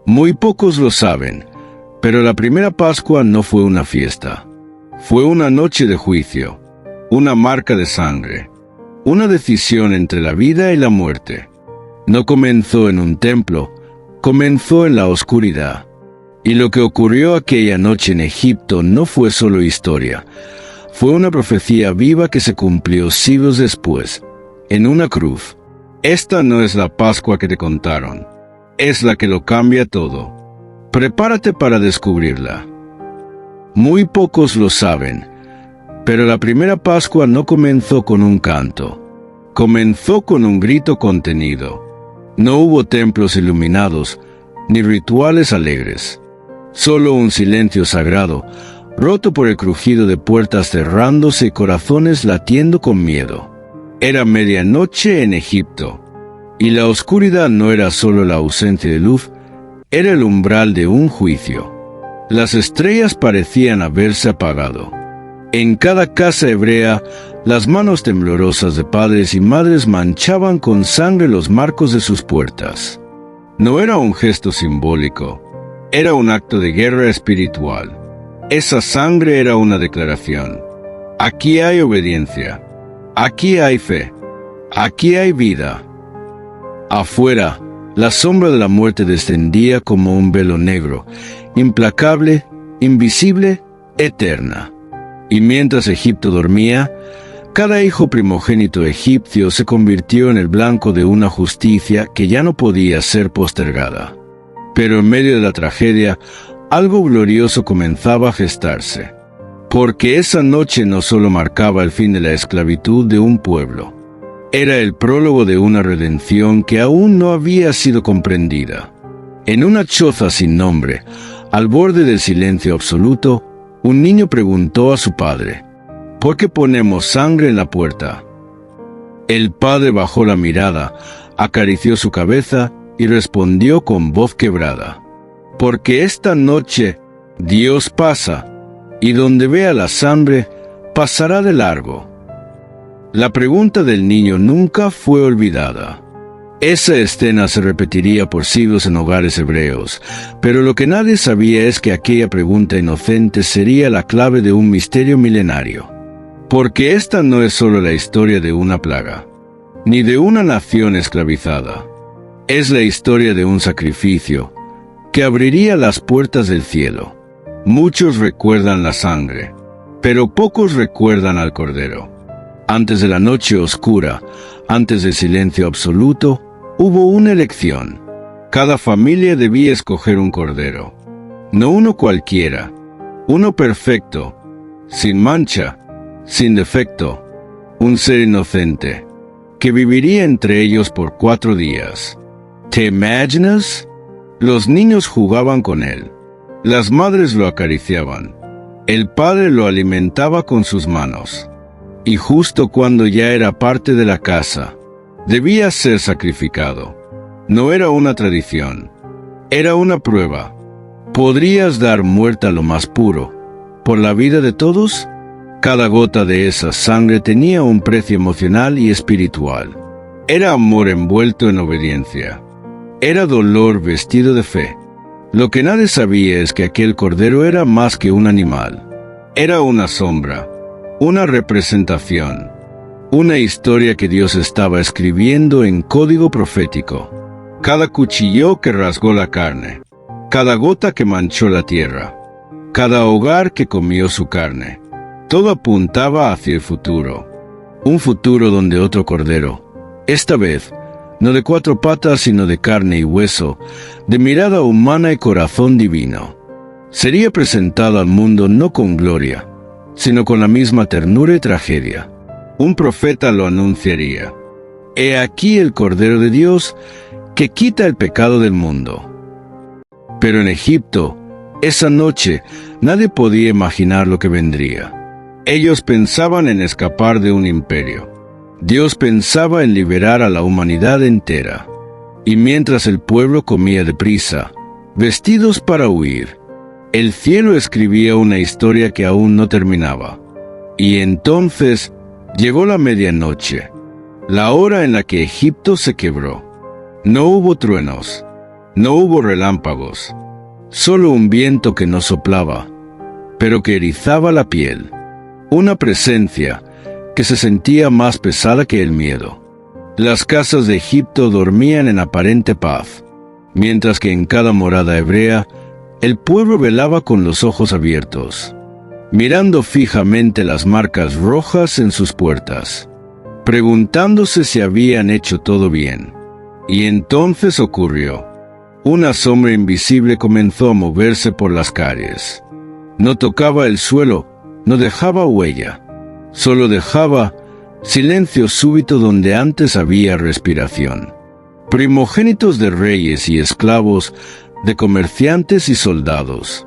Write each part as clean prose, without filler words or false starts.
Muy pocos lo saben, pero la primera Pascua no fue una fiesta. Fue una noche de juicio, una marca de sangre, una decisión entre la vida y la muerte. No comenzó en un templo, comenzó en la oscuridad. Y lo que ocurrió aquella noche en Egipto no fue solo historia, fue una profecía viva que se cumplió siglos después, en una cruz. Esta no es la Pascua que te contaron, es la que lo cambia todo. Prepárate para descubrirla. Muy pocos lo saben, pero la primera Pascua no comenzó con un canto, comenzó con un grito contenido. No hubo templos iluminados, ni rituales alegres. Solo un silencio sagrado, roto por el crujido de puertas cerrándose y corazones latiendo con miedo. Era medianoche en Egipto, y la oscuridad no era solo la ausencia de luz, era el umbral de un juicio. Las estrellas parecían haberse apagado. En cada casa hebrea, las manos temblorosas de padres y madres manchaban con sangre los marcos de sus puertas. No era un gesto simbólico, era un acto de guerra espiritual. Esa sangre era una declaración. Aquí hay obediencia, aquí hay fe, aquí hay vida. Afuera, la sombra de la muerte descendía como un velo negro, implacable, invisible, eterna. Y mientras Egipto dormía, cada hijo primogénito egipcio se convirtió en el blanco de una justicia que ya no podía ser postergada. Pero en medio de la tragedia, algo glorioso comenzaba a gestarse. Porque esa noche no solo marcaba el fin de la esclavitud de un pueblo, era el prólogo de una redención que aún no había sido comprendida. En una choza sin nombre, al borde del silencio absoluto, un niño preguntó a su padre, ¿por qué ponemos sangre en la puerta? El padre bajó la mirada, acarició su cabeza y respondió con voz quebrada, porque esta noche Dios pasa, y donde vea la sangre, pasará de largo. La pregunta del niño nunca fue olvidada. Esa escena se repetiría por siglos en hogares hebreos, pero lo que nadie sabía es que aquella pregunta inocente sería la clave de un misterio milenario. Porque esta no es solo la historia de una plaga, ni de una nación esclavizada. Es la historia de un sacrificio que abriría las puertas del cielo. Muchos recuerdan la sangre, pero pocos recuerdan al Cordero. Antes de la noche oscura, antes del silencio absoluto, hubo una elección. Cada familia debía escoger un cordero. No uno cualquiera, uno perfecto, sin mancha, sin defecto, un ser inocente, que viviría entre ellos por 4 días. ¿Te imaginas? Los niños jugaban con él. Las madres lo acariciaban. El padre lo alimentaba con sus manos. Y justo cuando ya era parte de la casa, debía ser sacrificado. No era una tradición, era una prueba. ¿Podrías dar muerte a lo más puro por la vida de todos? Cada gota de esa sangre tenía un precio emocional y espiritual. Era amor envuelto en obediencia. Era dolor vestido de fe. Lo que nadie sabía es que aquel cordero era más que un animal. Era una sombra, una representación, una historia que Dios estaba escribiendo en código profético. Cada cuchillo que rasgó la carne, cada gota que manchó la tierra, cada hogar que comió su carne, todo apuntaba hacia el futuro. Un futuro donde otro cordero, esta vez, no de 4 patas sino de carne y hueso, de mirada humana y corazón divino, sería presentado al mundo no con gloria, sino con la misma ternura y tragedia. Un profeta lo anunciaría. He aquí el Cordero de Dios que quita el pecado del mundo. Pero en Egipto, esa noche, nadie podía imaginar lo que vendría. Ellos pensaban en escapar de un imperio. Dios pensaba en liberar a la humanidad entera. Y mientras el pueblo comía deprisa, vestidos para huir, el cielo escribía una historia que aún no terminaba. Y entonces llegó la medianoche, la hora en la que Egipto se quebró. No hubo truenos, No hubo relámpagos, solo un viento que no soplaba, pero que erizaba la piel. Una presencia que se sentía más pesada que el miedo. Las casas de Egipto dormían en aparente paz, mientras que en cada morada hebrea, el pueblo velaba con los ojos abiertos, mirando fijamente las marcas rojas en sus puertas, preguntándose si habían hecho todo bien. Y entonces ocurrió. Una sombra invisible comenzó a moverse por las calles. No tocaba el suelo, no dejaba huella, solo dejaba silencio súbito donde antes había respiración. Primogénitos de reyes y esclavos, de comerciantes y soldados,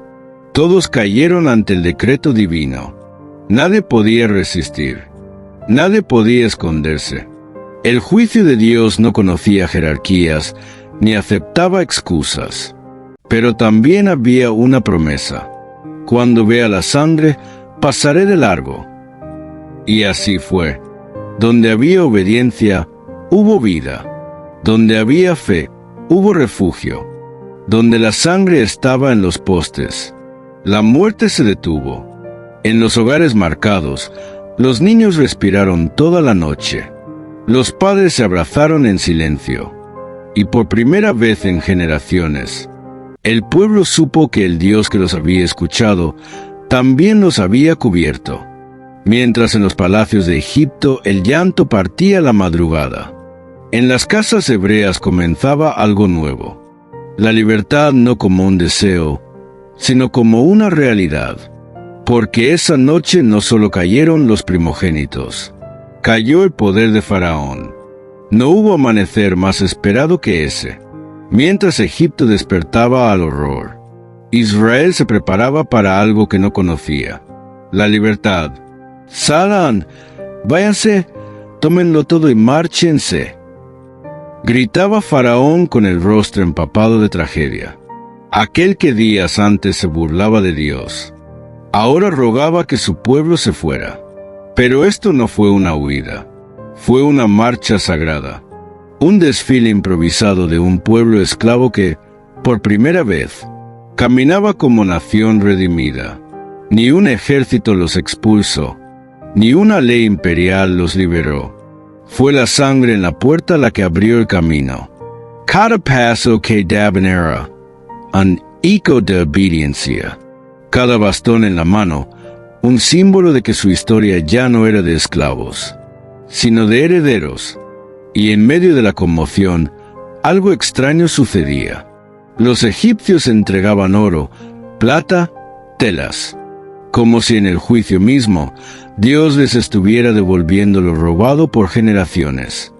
todos cayeron ante el decreto divino. Nadie podía resistir, nadie podía esconderse. El juicio de Dios no conocía jerarquías, ni aceptaba excusas. Pero también había una promesa: cuando vea la sangre, pasaré de largo. Y así fue. Donde había obediencia, hubo vida. Donde había fe, hubo refugio. Donde la sangre estaba en los postes, la muerte se detuvo. En los hogares marcados, los niños respiraron toda la noche. Los padres se abrazaron en silencio. Y por primera vez en generaciones, el pueblo supo que el Dios que los había escuchado también los había cubierto. Mientras en los palacios de Egipto el llanto partía la madrugada, en las casas hebreas comenzaba algo nuevo. La libertad no como un deseo, sino como una realidad. Porque esa noche no solo cayeron los primogénitos, cayó el poder de Faraón. No hubo amanecer más esperado que ese. Mientras Egipto despertaba al horror, Israel se preparaba para algo que no conocía: la libertad. «Salgan, váyanse, tómenlo todo y márchense», gritaba Faraón con el rostro empapado de tragedia. Aquel que días antes se burlaba de Dios, ahora rogaba que su pueblo se fuera. Pero esto no fue una huida, fue una marcha sagrada, un desfile improvisado de un pueblo esclavo que, por primera vez, caminaba como nación redimida. Ni un ejército los expulsó, ni una ley imperial los liberó. Fue la sangre en la puerta la que abrió el camino. Cada paso que daban era un eco de obediencia. Cada bastón en la mano, un símbolo de que su historia ya no era de esclavos, sino de herederos. Y en medio de la conmoción, algo extraño sucedía. Los egipcios entregaban oro, plata, telas, como si en el juicio mismo Dios les estuviera devolviendo lo robado por generaciones.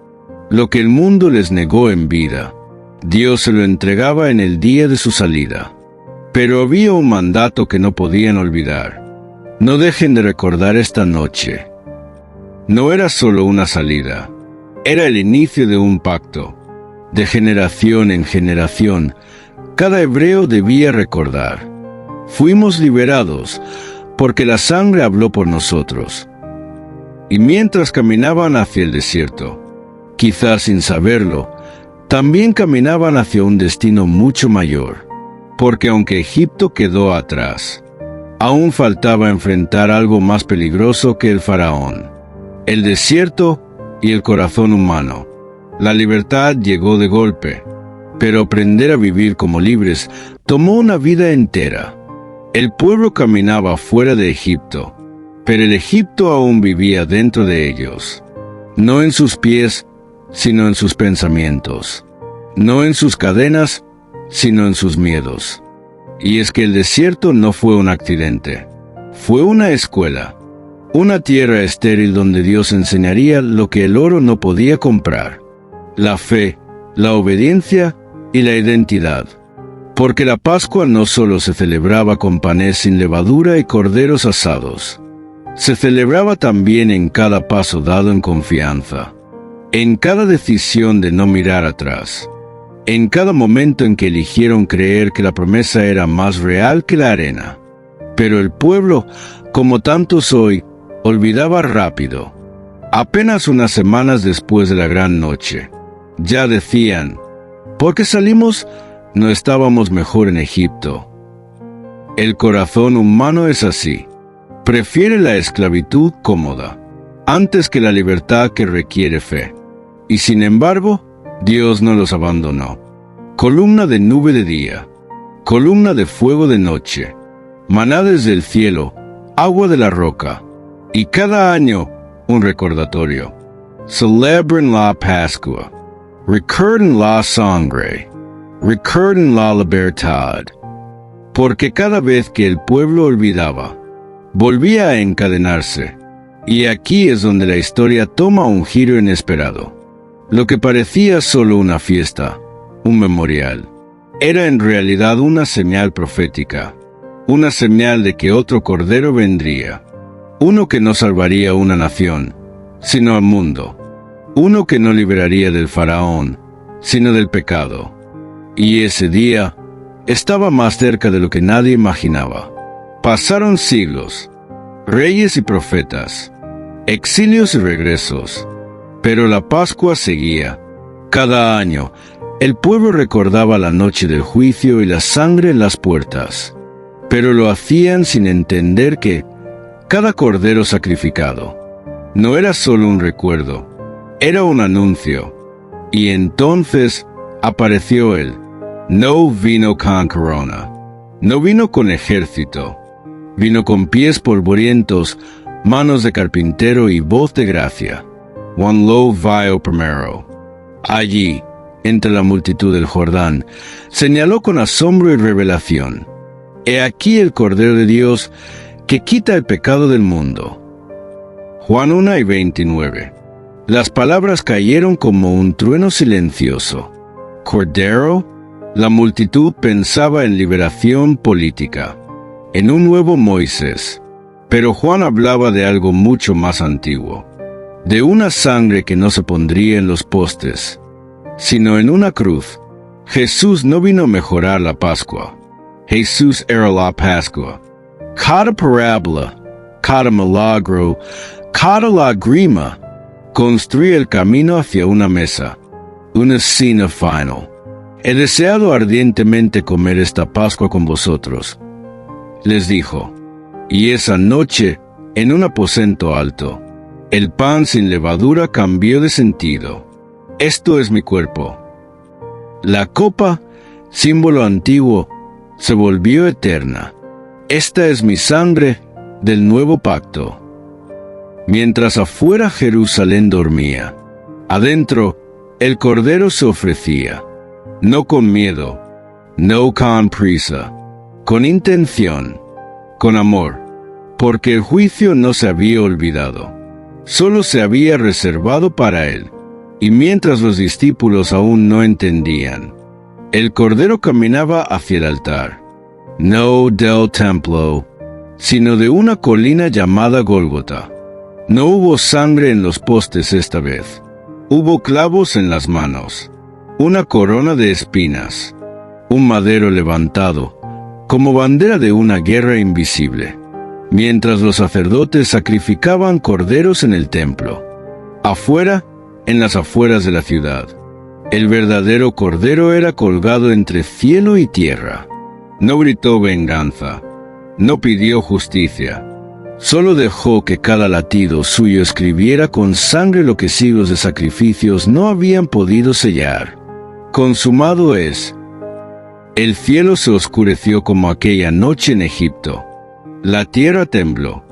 Lo que el mundo les negó en vida, Dios se lo entregaba en el día de su salida. Pero había un mandato que no podían olvidar. No dejen de recordar esta noche. No era solo una salida, era el inicio de un pacto. De generación en generación, cada hebreo debía recordar: fuimos liberados porque la sangre habló por nosotros. Y mientras caminaban hacia el desierto, quizás sin saberlo, también caminaban hacia un destino mucho mayor. Porque aunque Egipto quedó atrás, aún faltaba enfrentar algo más peligroso que el faraón: el desierto y el corazón humano. La libertad llegó de golpe, pero aprender a vivir como libres tomó una vida entera. El pueblo caminaba fuera de Egipto, pero el Egipto aún vivía dentro de ellos. No en sus pies, sino en sus pensamientos. No en sus cadenas, sino en sus miedos. Y es que el desierto no fue un accidente. Fue una escuela. Una tierra estéril donde Dios enseñaría lo que el oro no podía comprar: la fe, la obediencia y la identidad. Porque la Pascua no solo se celebraba con panes sin levadura y corderos asados. Se celebraba también en cada paso dado en confianza, en cada decisión de no mirar atrás, en cada momento en que eligieron creer que la promesa era más real que la arena. Pero el pueblo, como tantos hoy, olvidaba rápido. Apenas unas semanas después de la gran noche, ya decían: ¿por qué salimos? no estábamos mejor en Egipto. El corazón humano es así. Prefiere la esclavitud cómoda, antes que la libertad que requiere fe. Y sin embargo, Dios no los abandonó. Columna de nube de día, columna de fuego de noche, maná desde el cielo, agua de la roca, y cada año un recordatorio. Celebren la Pascua, recuerden la sangre, recuerden la libertad. Porque cada vez que el pueblo olvidaba, volvía a encadenarse, y aquí es donde la historia toma un giro inesperado. Lo que parecía solo una fiesta, un memorial, era en realidad una señal profética, una señal de que otro cordero vendría, uno que no salvaría una nación, sino al mundo, uno que no liberaría del faraón, sino del pecado. Y ese día estaba más cerca de lo que nadie imaginaba. Pasaron siglos, reyes y profetas, exilios y regresos, pero la Pascua seguía. Cada año, el pueblo recordaba la noche del juicio y la sangre en las puertas, pero lo hacían sin entender que cada cordero sacrificado no era solo un recuerdo, era un anuncio. Y entonces apareció él. No vino con corona, no vino con ejército, vino con pies polvorientos, manos de carpintero y voz de gracia. Juan lo vio primero. Allí, entre la multitud del Jordán, señaló con asombro y revelación: He aquí el Cordero de Dios que quita el pecado del mundo. Juan 1:29. Las palabras cayeron como un trueno silencioso. Cordero. La multitud pensaba en liberación política, en un nuevo Moisés, pero Juan hablaba de algo mucho más antiguo, de una sangre que no se pondría en los postes, sino en una cruz. Jesús no vino a mejorar la Pascua. Jesús era la Pascua. Cada parábola, cada milagro, cada lágrima construía el camino hacia una mesa, una cena final. He deseado ardientemente comer esta Pascua con vosotros, les dijo. Y esa noche, en un aposento alto, el pan sin levadura cambió de sentido. Esto es mi cuerpo. La copa, símbolo antiguo, se volvió eterna. Esta es mi sangre del nuevo pacto. Mientras afuera Jerusalén dormía, adentro el Cordero se ofrecía. No con miedo, no con prisa, con intención, con amor, porque el juicio no se había olvidado, solo se había reservado para él. Y mientras los discípulos aún no entendían, el Cordero caminaba hacia el altar, no del templo, sino de una colina llamada Gólgota. No hubo sangre en los postes esta vez, hubo clavos en las manos, una corona de espinas, un madero levantado, como bandera de una guerra invisible, mientras los sacerdotes sacrificaban corderos en el templo. Afuera, en las afueras de la ciudad, el verdadero cordero era colgado entre cielo y tierra. No gritó venganza, no pidió justicia, solo dejó que cada latido suyo escribiera con sangre lo que siglos de sacrificios no habían podido sellar. Consumado es. El cielo se oscureció como aquella noche en Egipto. La tierra tembló.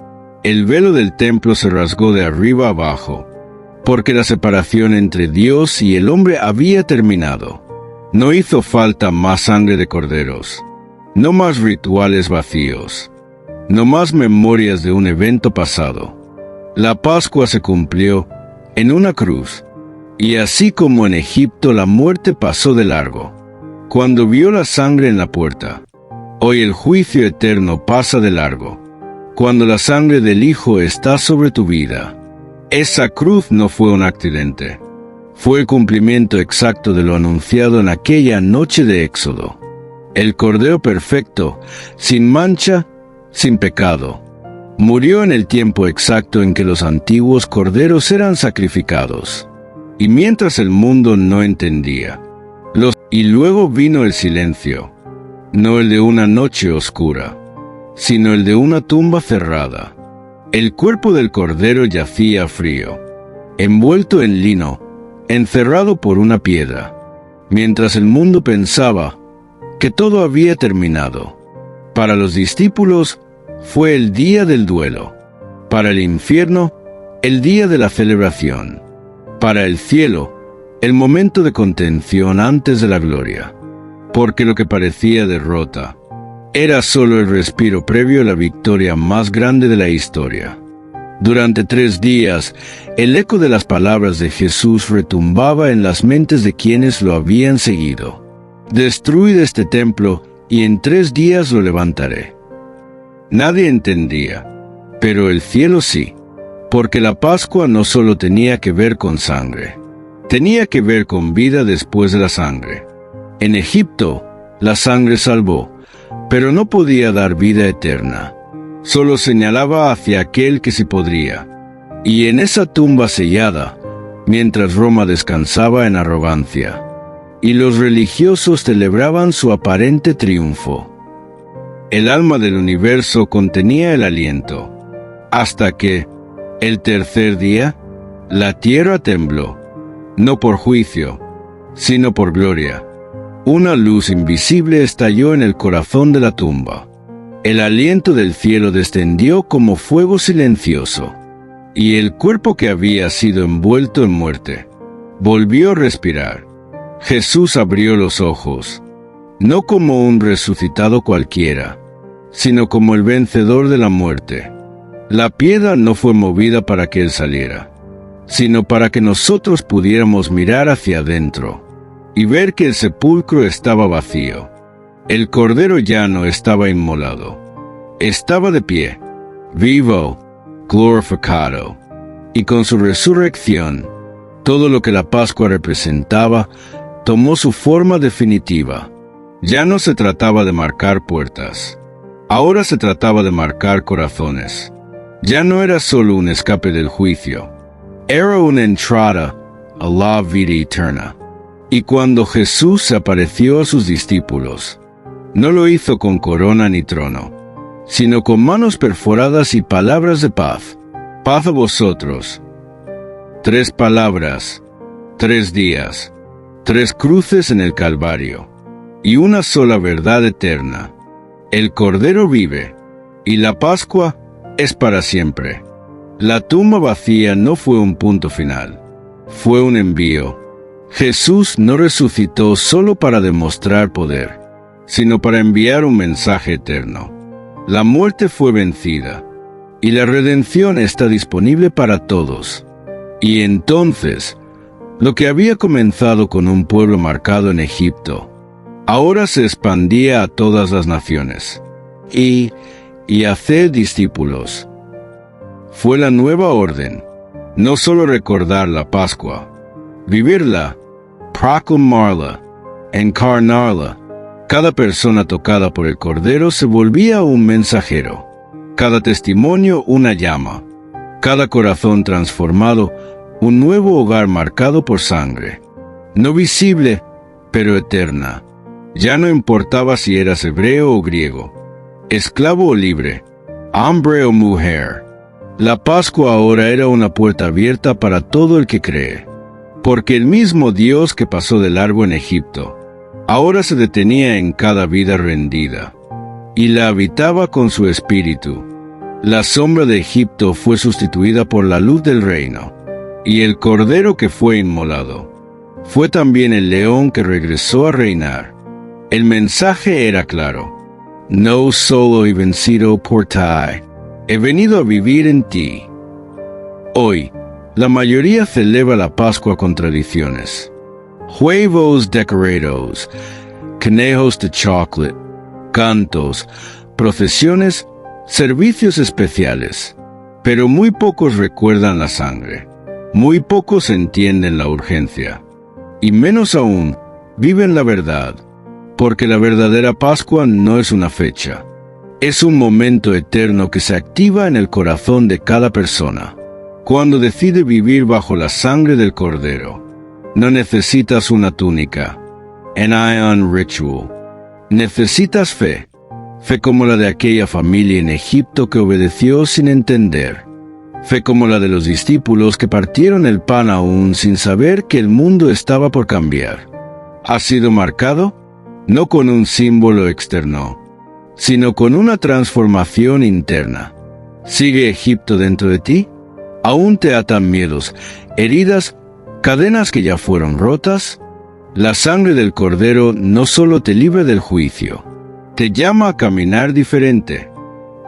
El velo del templo se rasgó de arriba abajo, porque la separación entre Dios y el hombre había terminado. No hizo falta más sangre de corderos, no más rituales vacíos, no más memorias de un evento pasado. La Pascua se cumplió en una cruz. Y así como en Egipto la muerte pasó de largo, cuando vio la sangre en la puerta, hoy el juicio eterno pasa de largo, cuando la sangre del Hijo está sobre tu vida. Esa cruz no fue un accidente, fue el cumplimiento exacto de lo anunciado en aquella noche de Éxodo. El Cordero perfecto, sin mancha, sin pecado, murió en el tiempo exacto en que los antiguos corderos eran sacrificados. Y mientras el mundo no entendía, Y luego vino el silencio, no el de una noche oscura, sino el de una tumba cerrada. El cuerpo del cordero yacía frío, envuelto en lino, encerrado por una piedra, mientras el mundo pensaba que todo había terminado. Para los discípulos fue el día del duelo, para el infierno el día de la celebración, para el cielo el momento de contención antes de la gloria, porque lo que parecía derrota era solo el respiro previo a la victoria más grande de la historia. Durante 3 días, el eco de las palabras de Jesús retumbaba en las mentes de quienes lo habían seguido. Destruid este templo, y en 3 días lo levantaré. Nadie entendía, pero el cielo sí, porque la Pascua no solo tenía que ver con sangre, tenía que ver con vida después de la sangre. En Egipto, la sangre salvó, pero no podía dar vida eterna. Solo señalaba hacia aquel que sí podría. Y en esa tumba sellada, mientras Roma descansaba en arrogancia, y los religiosos celebraban su aparente triunfo, el alma del universo contenía el aliento, hasta que, el tercer día, la tierra tembló, no por juicio, sino por gloria. Una luz invisible estalló en el corazón de la tumba. El aliento del cielo descendió como fuego silencioso, y el cuerpo que había sido envuelto en muerte volvió a respirar. Jesús abrió los ojos, no como un resucitado cualquiera, sino como el vencedor de la muerte. La piedra no fue movida para que él saliera, sino para que nosotros pudiéramos mirar hacia adentro y ver que el sepulcro estaba vacío. El cordero ya no estaba inmolado, estaba de pie, vivo, glorificado, y con su resurrección, todo lo que la Pascua representaba tomó su forma definitiva. Ya no se trataba de marcar puertas, ahora se trataba de marcar corazones. Ya no era solo un escape del juicio, era una entrada a la vida eterna. Y cuando Jesús se apareció a sus discípulos, no lo hizo con corona ni trono, sino con manos perforadas y palabras de paz. Paz a vosotros. 3 palabras, 3 días, 3 cruces en el Calvario, y una sola verdad eterna. El Cordero vive, y la Pascua es para siempre. La tumba vacía no fue un punto final, fue un envío. Jesús no resucitó solo para demostrar poder, sino para enviar un mensaje eterno. La muerte fue vencida, y la redención está disponible para todos. Y entonces, lo que había comenzado con un pueblo marcado en Egipto, ahora se expandía a todas las naciones. Y haced discípulos. Fue la nueva orden, no solo recordar la Pascua, vivirla, proclamarla, encarnarla. Cada persona tocada por el Cordero se volvía un mensajero, cada testimonio una llama, cada corazón transformado un nuevo hogar marcado por sangre, no visible, pero eterna. Ya no importaba si eras hebreo o griego, esclavo o libre, hombre o mujer. La Pascua ahora era una puerta abierta para todo el que cree, porque el mismo Dios que pasó de largo en Egipto, ahora se detenía en cada vida rendida, y la habitaba con su espíritu. La sombra de Egipto fue sustituida por la luz del reino, y el Cordero que fue inmolado fue también el león que regresó a reinar. El mensaje era claro: no solo he vencido por ti, he venido a vivir en ti. Hoy, la mayoría celebra la Pascua con tradiciones. Huevos decorados, conejos de chocolate, cantos, procesiones, servicios especiales. Pero muy pocos recuerdan la sangre. Muy pocos entienden la urgencia. Y menos aún, viven la verdad. Porque la verdadera Pascua no es una fecha. Es un momento eterno que se activa en el corazón de cada persona. Cuando decide vivir bajo la sangre del Cordero, no necesitas una túnica, an Ion Ritual. Necesitas fe. Fe como la de aquella familia en Egipto que obedeció sin entender. Fe como la de los discípulos que partieron el pan aún sin saber que el mundo estaba por cambiar. ¿Has sido marcado? No con un símbolo externo, sino con una transformación interna. ¿Sigue Egipto dentro de ti? ¿Aún te atan miedos, heridas, cadenas que ya fueron rotas? La sangre del Cordero no solo te libra del juicio, te llama a caminar diferente.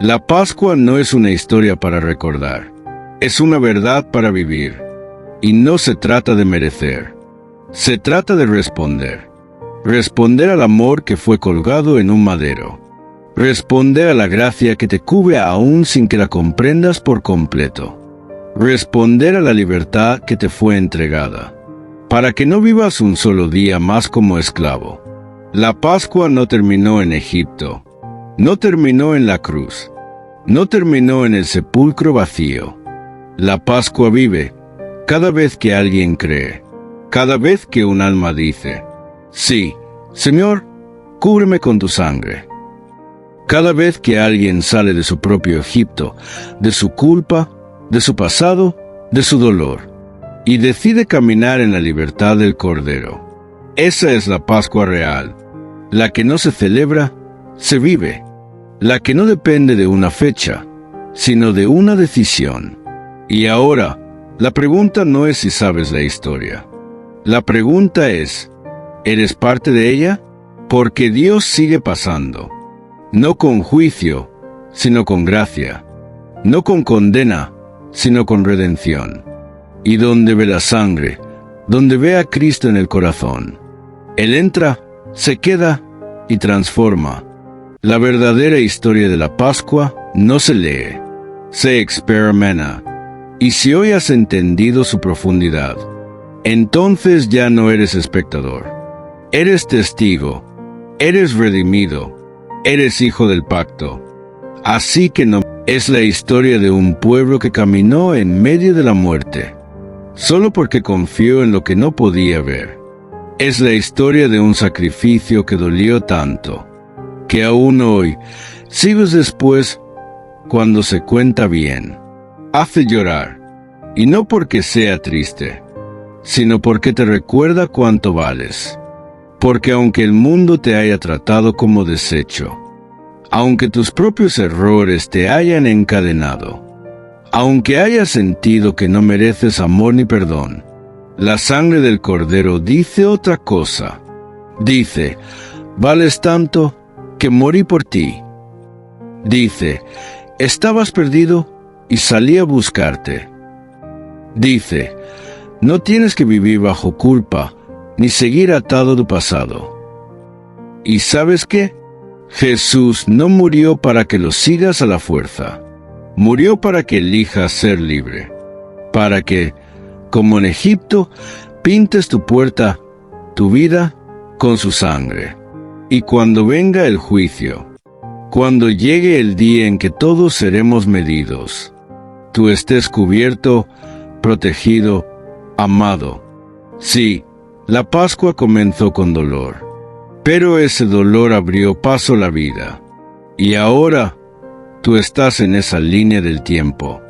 La Pascua no es una historia para recordar, es una verdad para vivir. Y no se trata de merecer, se trata de responder. Responder al amor que fue colgado en un madero. Responder a la gracia que te cubre aún sin que la comprendas por completo. Responder a la libertad que te fue entregada, para que no vivas un solo día más como esclavo. La Pascua no terminó en Egipto, no terminó en la cruz, no terminó en el sepulcro vacío. La Pascua vive cada vez que alguien cree, cada vez que un alma dice: sí, Señor, cúbreme con tu sangre. Cada vez que alguien sale de su propio Egipto, de su culpa, de su pasado, de su dolor, y decide caminar en la libertad del Cordero. Esa es la Pascua real, la que no se celebra, se vive, la que no depende de una fecha, sino de una decisión. Y ahora, la pregunta no es si sabes la historia. La pregunta es: ¿eres parte de ella? Porque Dios sigue pasando, no con juicio, sino con gracia, no con condena, sino con redención. Y donde ve la sangre, donde ve a Cristo en el corazón, Él entra, se queda y transforma. La verdadera historia de la Pascua no se lee, se experimenta. Y si hoy has entendido su profundidad, entonces ya no eres espectador. Eres testigo, eres redimido, eres hijo del pacto. Así que no es la historia de un pueblo que caminó en medio de la muerte, solo porque confió en lo que no podía ver. Es la historia de un sacrificio que dolió tanto, que aún hoy, siglos después, cuando se cuenta bien, hace llorar, y no porque sea triste, sino porque te recuerda cuánto vales. Porque aunque el mundo te haya tratado como desecho, aunque tus propios errores te hayan encadenado, aunque hayas sentido que no mereces amor ni perdón, la sangre del Cordero dice otra cosa. Dice: vales tanto que morí por ti. Dice: estabas perdido y salí a buscarte. Dice: no tienes que vivir bajo culpa, ni seguir atado a tu pasado. ¿Y sabes qué? Jesús no murió para que lo sigas a la fuerza. Murió para que elijas ser libre. Para que, como en Egipto, pintes tu puerta, tu vida, con su sangre. Y cuando venga el juicio, cuando llegue el día en que todos seremos medidos, tú estés cubierto, protegido, amado. Sí, la Pascua comenzó con dolor, pero ese dolor abrió paso a la vida. Y ahora, tú estás en esa línea del tiempo.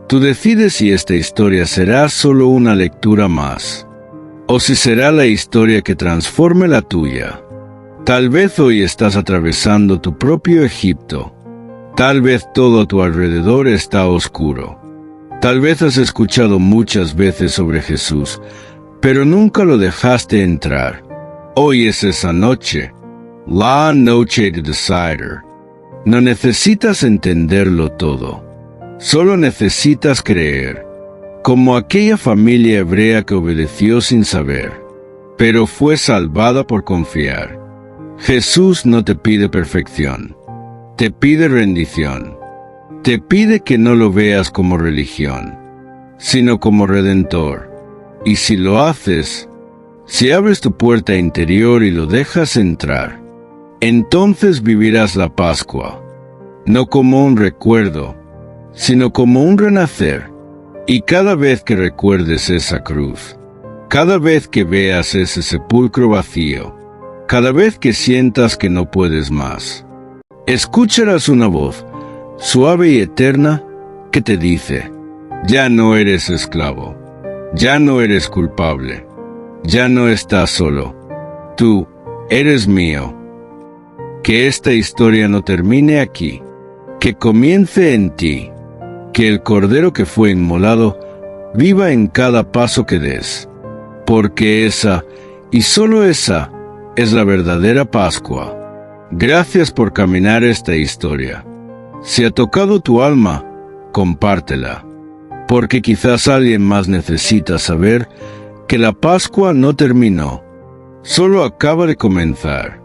Tú decides si esta historia será solo una lectura más, o si será la historia que transforme la tuya. Tal vez hoy estás atravesando tu propio Egipto. Tal vez todo a tu alrededor está oscuro. Tal vez has escuchado muchas veces sobre Jesús, pero nunca lo dejaste entrar. Hoy es esa noche, la noche de Decider. No necesitas entenderlo todo, solo necesitas creer, como aquella familia hebrea que obedeció sin saber, pero fue salvada por confiar. Jesús no te pide perfección, te pide rendición. Te pide que no lo veas como religión, sino como redentor. Y si lo haces, si abres tu puerta interior y lo dejas entrar, entonces vivirás la Pascua, no como un recuerdo, sino como un renacer. Y cada vez que recuerdes esa cruz, cada vez que veas ese sepulcro vacío, cada vez que sientas que no puedes más. Escucharás una voz, suave y eterna, que te dice: ya no eres esclavo, ya no eres culpable, ya no estás solo, tú eres mío. Que esta historia no termine aquí, que comience en ti, que el Cordero que fue inmolado viva en cada paso que des, porque esa, y solo esa, es la verdadera Pascua. Gracias por caminar esta historia. Si ha tocado tu alma, compártela, porque quizás alguien más necesita saber que la Pascua no terminó, solo acaba de comenzar.